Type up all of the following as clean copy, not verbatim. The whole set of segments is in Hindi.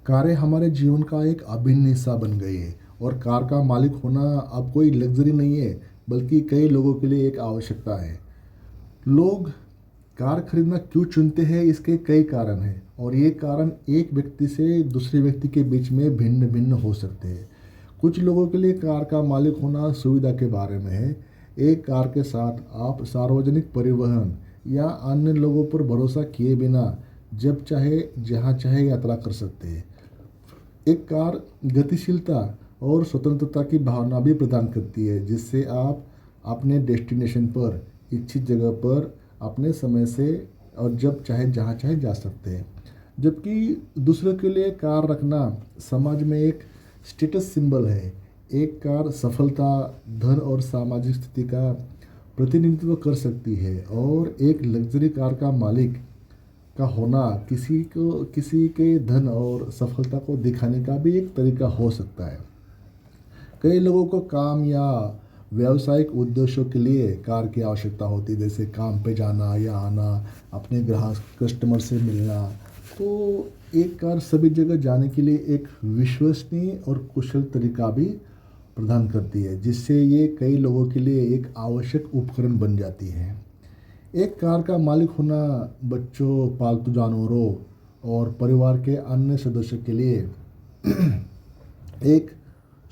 कारें हमारे जीवन का एक अभिन्न हिस्सा बन गई है और कार का मालिक होना अब कोई लग्जरी नहीं है, बल्कि कई लोगों के लिए एक आवश्यकता है। लोग कार खरीदना क्यों चुनते हैं, इसके कई कारण हैं और ये कारण एक व्यक्ति से दूसरे व्यक्ति के बीच में भिन्न भिन्न हो सकते हैं। कुछ लोगों के लिए कार का मालिक होना सुविधा के बारे में है। एक कार के साथ आप सार्वजनिक परिवहन या अन्य लोगों पर भरोसा किए बिना जब चाहे जहाँ चाहे यात्रा कर सकते हैं। एक कार गतिशीलता और स्वतंत्रता की भावना भी प्रदान करती है, जिससे आप अपने डेस्टिनेशन पर, इच्छित जगह पर अपने समय से और जब चाहे जहाँ चाहे जा सकते हैं। जबकि दूसरों के लिए कार रखना समाज में एक स्टेटस सिंबल है। एक कार सफलता, धन और सामाजिक स्थिति का प्रतिनिधित्व कर सकती है और एक लग्जरी कार का मालिक का होना किसी के धन और सफलता को दिखाने का भी एक तरीका हो सकता है। कई लोगों को काम या व्यावसायिक उद्देश्यों के लिए कार की आवश्यकता होती है, जैसे काम पे जाना या आना, अपने ग्राहक कस्टमर से मिलना। तो एक कार सभी जगह जाने के लिए एक विश्वसनीय और कुशल तरीका भी प्रदान करती है, जिससे ये कई लोगों के लिए एक आवश्यक उपकरण बन जाती है। एक कार का मालिक होना बच्चों, पालतू जानवरों और परिवार के अन्य सदस्यों के लिए एक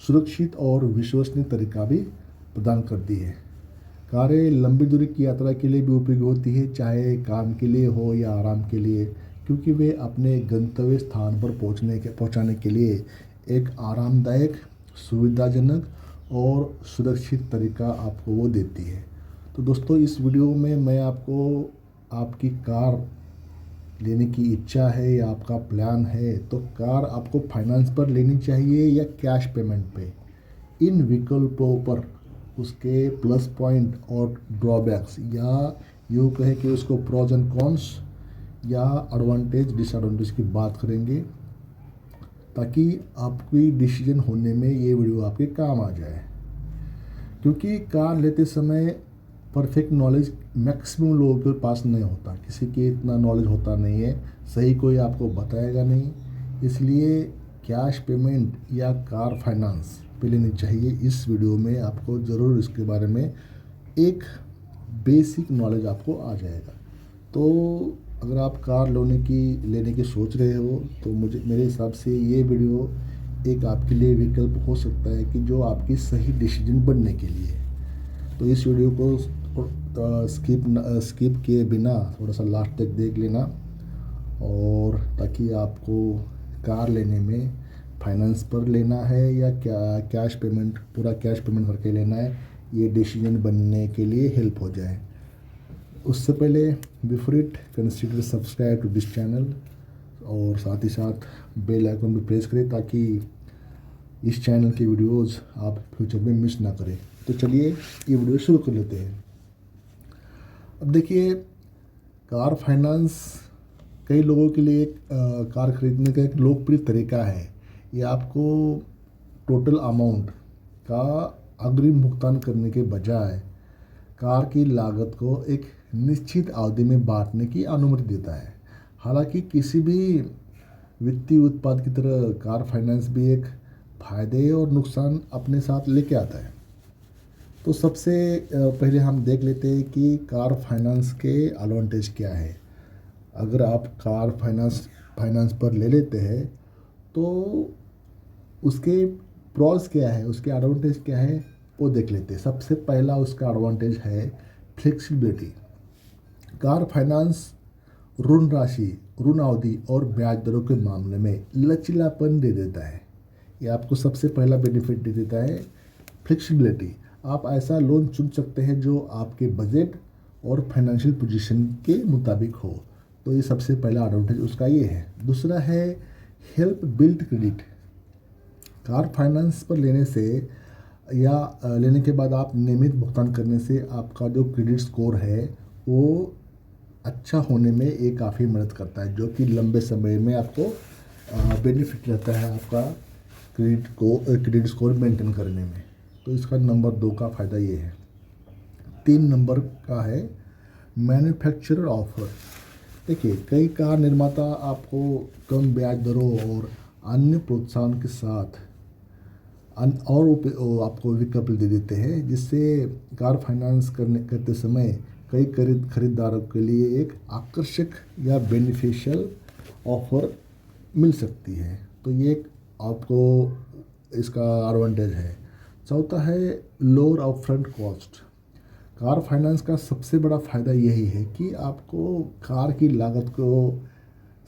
सुरक्षित और विश्वसनीय तरीका भी प्रदान करती है। कारें लंबी दूरी की यात्रा के लिए भी उपयोगी होती है, चाहे काम के लिए हो या आराम के लिए, क्योंकि वे अपने गंतव्य स्थान पर पहुंचाने के लिए एक आरामदायक, सुविधाजनक और सुरक्षित तरीका आपको वो देती है। तो दोस्तों, इस वीडियो में मैं आपको आपकी कार लेने की इच्छा है या आपका प्लान है, तो कार आपको फाइनेंस पर लेनी चाहिए या कैश पेमेंट पे, इन विकल्पों पर उसके प्लस पॉइंट और ड्रॉबैक्स, या यूँ कहें कि उसको प्रोज एंड कॉन्स या एडवांटेज डिसएडवांटेज की बात करेंगे, ताकि आपकी डिसीजन होने में ये वीडियो आपके काम आ जाए। क्योंकि कार लेते समय परफेक्ट नॉलेज मैक्सिमम लोगों के पास नहीं होता, किसी के इतना नॉलेज होता नहीं है, सही कोई आपको बताएगा नहीं। इसलिए कैश पेमेंट या कार फाइनेंस पे लेनी चाहिए। इस वीडियो में आपको ज़रूर इसके बारे में एक बेसिक नॉलेज आपको आ जाएगा। तो अगर आप कार लेने की सोच रहे हो, तो मेरे हिसाब से ये वीडियो एक आपके लिए विकल्प हो सकता है कि जो आपकी सही डिसीजन बनने के लिए। तो इस वीडियो को स्किप किए बिना थोड़ा सा लास्ट तक देख लेना, और ताकि आपको कार लेने में फाइनेंस पर लेना है या कैश पेमेंट, पूरा कैश पेमेंट करके लेना है, ये डिसीजन बनने के लिए हेल्प हो जाए। उससे पहले before it consider subscribe to this channel, और साथ ही साथ बेल आइकन भी प्रेस करें ताकि इस चैनल की वीडियोस आप फ्यूचर में मिस ना करें। तो चलिए ये वीडियो शुरू कर लेते हैं। अब देखिए, कार फाइनेंस कई लोगों के लिए कार खरीदने का एक लोकप्रिय तरीका है। ये आपको टोटल अमाउंट का अग्रिम भुगतान करने के बजाय कार की लागत को एक निश्चित अवधि में बांटने की अनुमति देता है। हालांकि किसी भी वित्तीय उत्पाद की तरह कार फाइनेंस भी एक फायदे और नुकसान अपने साथ लेके आता है। तो सबसे पहले हम देख लेते हैं कि कार फाइनेंस के एडवांटेज क्या है। अगर आप कार फाइनेंस पर ले लेते हैं, तो उसके प्रॉस क्या है, उसके एडवांटेज क्या है, वो देख लेते हैं। सबसे पहला उसका एडवांटेज है फ्लेक्सिबिलिटी। कार फाइनेंस ऋण राशि, ऋण अवधि और ब्याज दरों के मामले में लचीलापन दे देता है। ये आपको सबसे पहला बेनिफिट दे देता है, फ्लेक्सिबिलिटी। आप ऐसा लोन चुन सकते हैं जो आपके बजट और फाइनेंशियल पोजीशन के मुताबिक हो। तो ये सबसे पहला एडवांटेज उसका ये है। दूसरा है help build credit. Car finance पर लेने से या लेने के बाद आप नियमित भुगतान करने से आपका जो क्रेडिट स्कोर है वो अच्छा होने में ये काफ़ी मदद करता है, जो कि लंबे समय में आपको बेनिफिट रहता है आपका क्रेडिट स्कोर मेंटेन करने में। तो इसका नंबर 2 का फ़ायदा ये है। 3 नंबर का है मैन्युफैक्चरर ऑफर। देखिए, कई कार निर्माता आपको कम ब्याज दरों और अन्य प्रोत्साहन के साथ और आपको विकल्प दे देते हैं, जिससे कार फाइनेंस करते समय कई खरीदारों के लिए एक आकर्षक या बेनिफिशियल ऑफर मिल सकती है। तो ये एक आपको इसका एडवांटेज है। चौथा है lower upfront cost. Car finance का सबसे बड़ा फ़ायदा यही है कि आपको कार की लागत को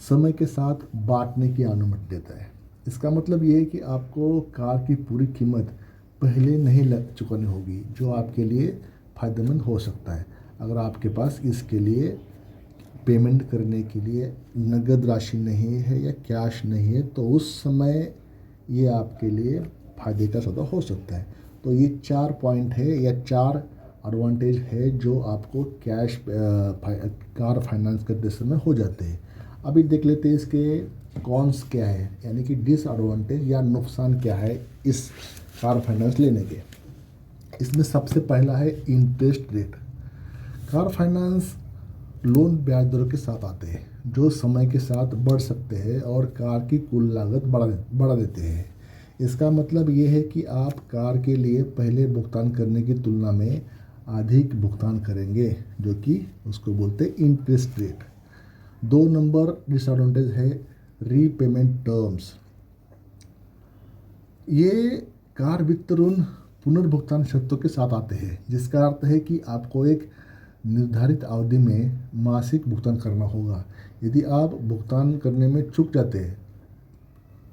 समय के साथ बांटने की अनुमति देता है। इसका मतलब ये है कि आपको कार की पूरी कीमत पहले नहीं चुकानी होगी, जो आपके लिए फ़ायदेमंद हो सकता है। अगर आपके पास इसके लिए पेमेंट करने के लिए नगद राशि नहीं है या कैश नहीं है, तो उस समय ये आपके लिए फ़ायदे का सौदा हो सकता है। तो ये 4 पॉइंट है या 4 एडवांटेज है जो आपको कार फाइनेंस करते समय हो जाते हैं। अभी देख लेते हैं इसके कॉन्स क्या है, यानी कि डिसएडवांटेज या नुकसान क्या है इस कार फाइनेंस लेने के। इसमें सबसे पहला है interest rate. Car finance loan ब्याज दरों के साथ आते हैं जो समय के साथ बढ़ सकते हैं और कार की कुल लागत बढ़ा देते हैं। इसका मतलब ये है कि आप कार के लिए पहले भुगतान करने की तुलना में अधिक भुगतान करेंगे, जो कि उसको बोलते हैं इंटरेस्ट रेट। 2 नंबर डिसएडवांटेज है रीपेमेंट टर्म्स। ये कार वितरण पुनर्भुगतान शर्तों के साथ आते हैं, जिसका अर्थ है कि आपको एक निर्धारित अवधि में मासिक भुगतान करना होगा। यदि आप भुगतान करने में चूक जाते हैं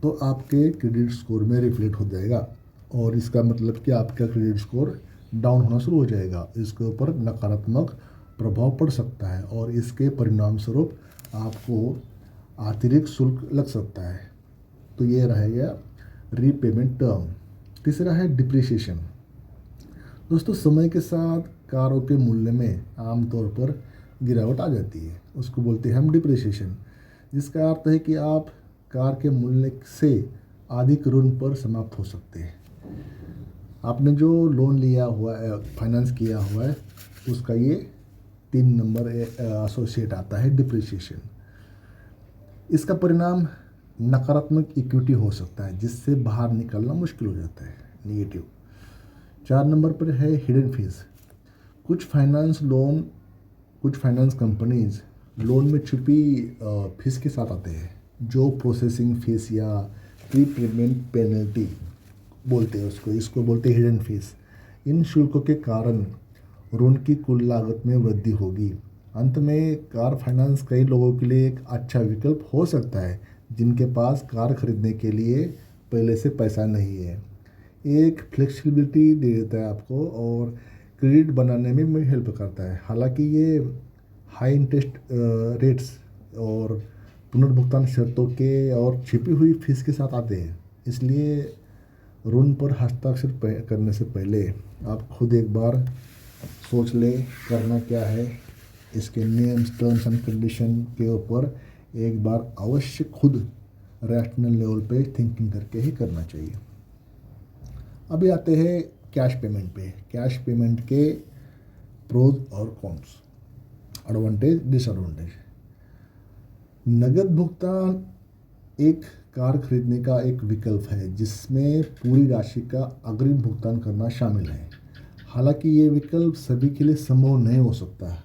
तो आपके क्रेडिट स्कोर में रिफ्लेक्ट हो जाएगा और इसका मतलब कि आपका क्रेडिट स्कोर डाउन होना शुरू हो जाएगा। इसके ऊपर नकारात्मक प्रभाव पड़ सकता है और इसके परिणाम स्वरूप आपको अतिरिक्त शुल्क लग सकता है। तो ये रहेगा रीपेमेंट टर्म। तीसरा है डिप्रिसिएशन। दोस्तों, समय के साथ कारों के मूल्य में आमतौर पर गिरावट आ जाती है, उसको बोलते हैं हम डिप्रिसिएशन, जिसका अर्थ है कि आप कार के मूल्य से अधिक ऋण पर समाप्त हो सकते हैं। आपने जो लोन लिया हुआ है, फाइनेंस किया हुआ है, उसका ये 3 नंबर एसोसिएट आता है डिप्रिसिएशन। इसका परिणाम नकारात्मक इक्विटी हो सकता है, जिससे बाहर निकलना मुश्किल हो जाता है, नेगेटिव। 4 नंबर पर है हिडन फीस। कुछ फाइनेंस कंपनीज लोन में छुपी फीस के साथ आते हैं, जो प्रोसेसिंग फीस या प्री पेमेंट पेनल्टी बोलते हैं इसको बोलते हैं हिडन फीस। इन शुल्कों के कारण ऋण की कुल लागत में वृद्धि होगी। अंत में कार फाइनेंस कई लोगों के लिए एक अच्छा विकल्प हो सकता है जिनके पास कार खरीदने के लिए पहले से पैसा नहीं है। एक फ्लेक्सिबिलिटी दे देता है आपको और क्रेडिट बनाने में भी हेल्प करता है। हालांकि ये हाई इंटरेस्ट रेट्स और पुनर्भुगतान शर्तों के और छिपी हुई फीस के साथ आते हैं, इसलिए ऋण पर हस्ताक्षर करने से पहले आप खुद एक बार सोच ले करना क्या है। इसके नेम्स, टर्म्स एंड कंडीशन के ऊपर एक बार अवश्य खुद रैशनल लेवल पे थिंकिंग करके ही करना चाहिए। अभी आते हैं कैश पेमेंट पे। कैश पेमेंट के प्रोज और कॉन्स, एडवांटेज डिसएडवांटेज। नगद भुगतान एक कार खरीदने का एक विकल्प है जिसमें पूरी राशि का अग्रिम भुगतान करना शामिल है। हालांकि ये विकल्प सभी के लिए संभव नहीं हो सकता।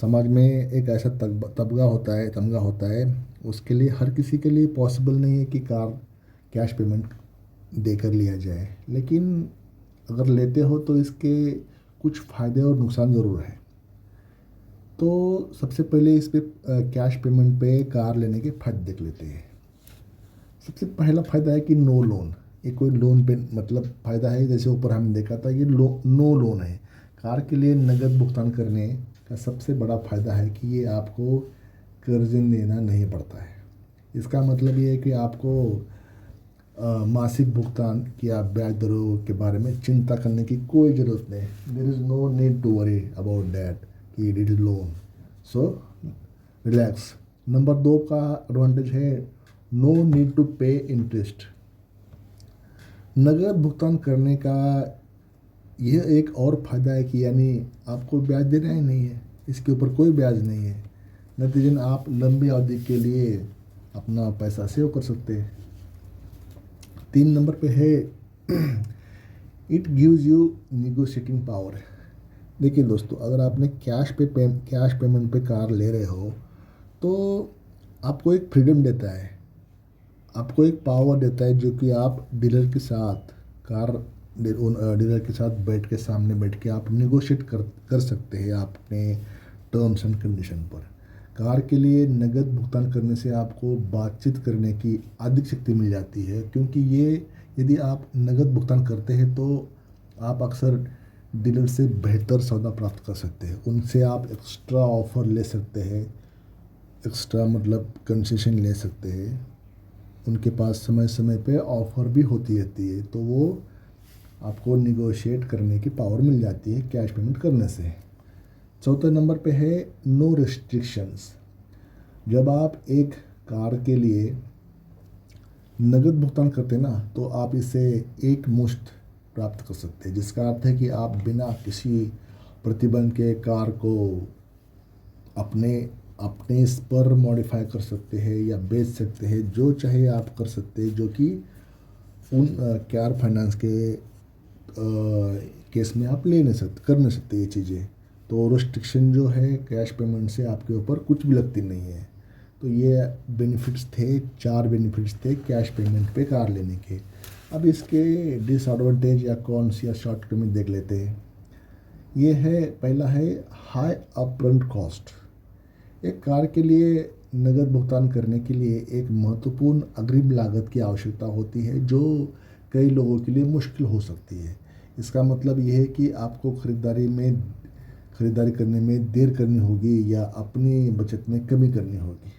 समाज में एक ऐसा तमगा होता है, उसके लिए हर किसी के लिए पॉसिबल नहीं है कि कार कैश पेमेंट देकर लिया जाए। लेकिन अगर लेते हो तो इसके कुछ फ़ायदे और नुकसान ज़रूर है। तो सबसे पहले इस पे कैश पेमेंट पे कार लेने के फ़ायदे देख लेते हैं। सबसे पहला फ़ायदा है कि नो लोन। ये कोई लोन पे मतलब फ़ायदा है, जैसे ऊपर हमने देखा था, ये नो लोन है। कार के लिए नगद भुगतान करने का सबसे बड़ा फ़ायदा है कि ये आपको कर्ज लेना नहीं पड़ता है। इसका मतलब ये है कि आपको मासिक भुगतान या ब्याज दरों के बारे में चिंता करने की कोई ज़रूरत नहीं। There is no need to worry about that कि it is loan, so relax. Number 2 का एडवांटेज है no need to pay interest. नगद भुगतान करने का यह एक और फ़ायदा है कि यानी आपको ब्याज देना ही नहीं है, इसके ऊपर कोई ब्याज नहीं है। नतीजन आप लंबी अवधि के लिए अपना पैसा सेव कर सकते हैं। 3 नंबर पे है it gives you negotiating power. देखिए दोस्तों, अगर आपने कैश पेमेंट पे कार ले रहे हो तो आपको एक फ्रीडम देता है, आपको एक पावर देता है, जो कि आप डीलर के साथ कार डीलर के साथ बैठ के सामने बैठ के आप निगोशिएट कर सकते हैं अपने टर्म्स एंड कंडीशन पर। कार के लिए नगद भुगतान करने से आपको बातचीत करने की अधिक शक्ति मिल जाती है, क्योंकि ये यदि आप नगद भुगतान करते हैं तो आप अक्सर डीलर से बेहतर सौदा प्राप्त कर सकते हैं, उनसे आप एक्स्ट्रा ऑफर ले सकते हैं, एक्स्ट्रा मतलब कंसेशन ले सकते हैं। उनके पास समय समय पे ऑफ़र भी होती रहती है, तो वो आपको निगोशिएट करने की पावर मिल जाती है कैश पेमेंट करने से। चौथे नंबर पे है नो रिस्ट्रिक्शंस। जब आप एक कार के लिए नगद भुगतान करते हैं ना, तो आप इसे एक मुश्त प्राप्त कर सकते हैं, जिसका अर्थ है कि आप बिना किसी प्रतिबंध के कार को अपने अपने इस पर मॉडिफाई कर सकते हैं या बेच सकते हैं, जो चाहे आप कर सकते हैं, जो कि उन कार फाइनेंस के केस में आप ले नहीं सकते, कर नहीं सकते ये चीज़ें। तो रिस्ट्रिक्शन जो है कैश पेमेंट से आपके ऊपर कुछ भी लगती नहीं है। तो ये बेनिफिट्स थे, 4 बेनिफिट्स थे कैश पेमेंट पे कार लेने के। अब इसके डिसएडवांटेज या कॉन्स या शॉर्टकमिंग देख लेते हैं। ये है, पहला है हाई अपफ्रंट कॉस्ट। एक कार के लिए नगद भुगतान करने के लिए एक महत्वपूर्ण अग्रिम लागत की आवश्यकता होती है, जो कई लोगों के लिए मुश्किल हो सकती है। इसका मतलब यह है कि आपको खरीदारी करने में देर करनी होगी या अपनी बचत में कमी करनी होगी।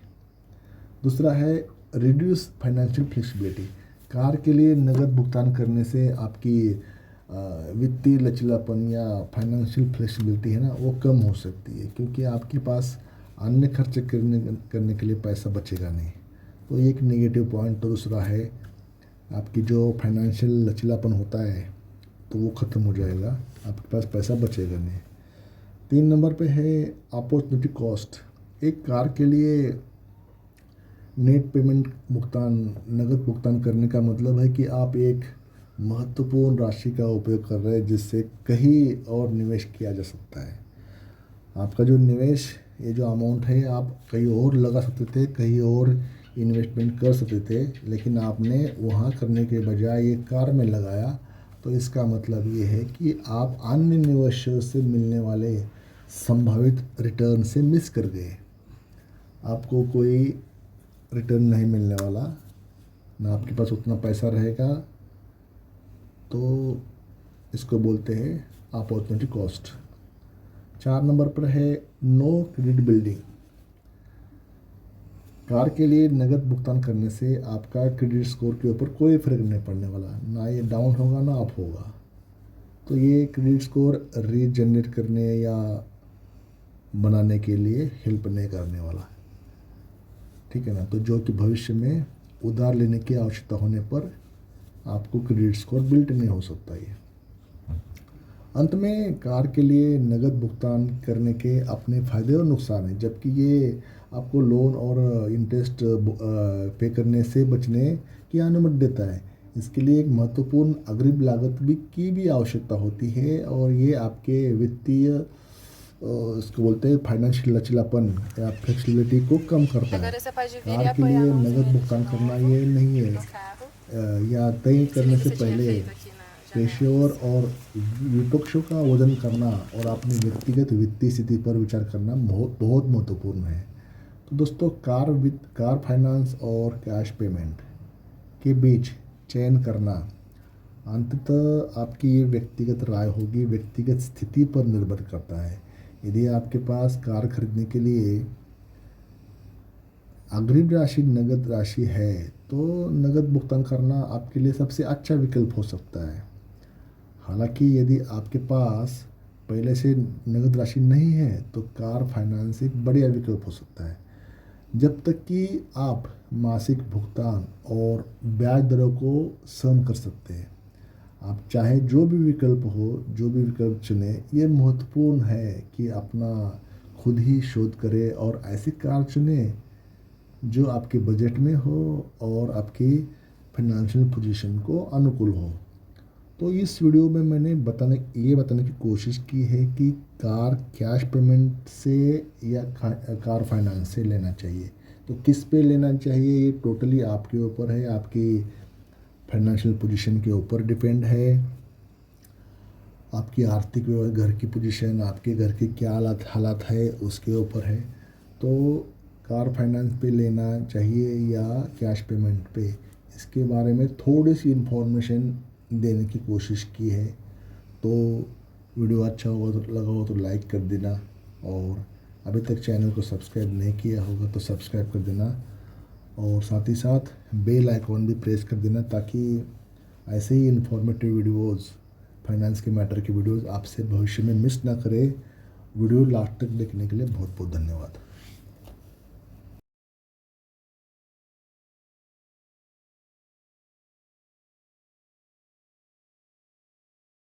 दूसरा है रिड्यूस फाइनेंशियल फ्लेक्सिबिलिटी। कार के लिए नगद भुगतान करने से आपकी वित्तीय लचीलापन या फाइनेंशियल फ्लेक्सिबिलिटी है ना, वो कम हो सकती है, क्योंकि आपके पास अन्य खर्च करने के लिए पैसा बचेगा नहीं। तो ये एक नेगेटिव पॉइंट। तो दूसरा है आपकी जो फाइनेंशियल लचीलापन होता है तो वो ख़त्म हो जाएगा, आपके पास पैसा बचेगा नहीं। 3 नंबर पे है अपॉर्चुनिटी कॉस्ट। एक कार के लिए नेट पेमेंट नगद भुगतान करने का मतलब है कि आप एक महत्वपूर्ण राशि का उपयोग कर रहे हैं, जिससे कहीं और निवेश किया जा सकता है। आपका जो निवेश, ये जो अमाउंट है, आप कहीं और लगा सकते थे, कहीं और इन्वेस्टमेंट कर सकते थे, लेकिन आपने वहाँ करने के बजाय ये कार में लगाया। तो इसका मतलब ये है कि आप अन्य निवेशों से मिलने वाले संभावित रिटर्न से मिस कर गए। आपको कोई रिटर्न नहीं मिलने वाला, ना आपके पास उतना पैसा रहेगा। तो इसको बोलते हैं अपॉर्चुनिटी कॉस्ट। 4 नंबर पर है नो क्रेडिट बिल्डिंग। कार के लिए नगद भुगतान करने से आपका क्रेडिट स्कोर के ऊपर कोई फर्क नहीं पड़ने वाला, ना ये डाउन होगा ना अप होगा। तो ये क्रेडिट स्कोर रीजनरेट करने या बनाने के लिए हेल्प नहीं करने वाला, ठीक है ना। तो जो कि भविष्य में उधार लेने की आवश्यकता होने पर आपको क्रेडिट स्कोर बिल्ट नहीं हो सकता। ये अंत में कार के लिए नगद भुगतान करने के अपने फ़ायदे और नुकसान हैं, जबकि ये आपको लोन और इंटरेस्ट पे करने से बचने की अनुमति देता है। इसके लिए एक महत्वपूर्ण अग्रिम लागत की भी आवश्यकता होती है, और ये आपके वित्तीय इसको बोलते हैं फाइनेंशियल लचीलापन या फ्लेक्सिबिलिटी को कम करता है। कार के लिए नगद भुगतान करना ये नहीं है, या तय करने से पहले पेशेवर और विपक्षों का वजन करना और अपनी व्यक्तिगत वित्तीय स्थिति पर विचार करना बहुत बहुत महत्वपूर्ण है। तो दोस्तों, कार फाइनेंस और कैश पेमेंट के बीच चयन करना अंततः आपकी ये व्यक्तिगत राय होगी, व्यक्तिगत स्थिति पर निर्भर करता है। यदि आपके पास कार खरीदने के लिए अग्रिम राशि नगद राशि है, तो नगद भुगतान करना आपके लिए सबसे अच्छा विकल्प हो सकता है। हालांकि यदि आपके पास पहले से नगद राशि नहीं है, तो कार फाइनेंस एक बढ़िया विकल्प हो सकता है, जब तक कि आप मासिक भुगतान और ब्याज दरों को सहन कर सकते हैं। आप चाहे जो भी विकल्प चुने, ये महत्वपूर्ण है कि अपना खुद ही शोध करें और ऐसी कार चुने जो आपके बजट में हो और आपकी फाइनेंशियल पोजीशन को अनुकूल हो। तो इस वीडियो में मैंने बताने की कोशिश की है कि कार कैश पेमेंट से या कार फाइनेंस से लेना चाहिए। तो किस पे लेना चाहिए ये टोटली आपके ऊपर है, आपकी फाइनेंशियल पोजीशन के ऊपर डिपेंड है। आपकी आर्थिक घर की पोजीशन, आपके घर के क्या हालात है उसके ऊपर है। तो कार फाइनेंस पे लेना चाहिए या कैश पेमेंट पे, इसके बारे में थोड़ी सी इन्फॉर्मेशन देने की कोशिश की है। तो वीडियो अच्छा लगा हो तो लाइक कर देना, और अभी तक चैनल को सब्सक्राइब नहीं किया होगा तो सब्सक्राइब कर देना, और साथ ही साथ बेल आइकॉन भी प्रेस कर देना, ताकि ऐसे ही इन्फॉर्मेटिव वीडियोज़, फाइनेंस के मैटर की वीडियोज़ आपसे भविष्य में मिस ना करे। वीडियो लास्ट तक देखने के लिए बहुत बहुत धन्यवाद।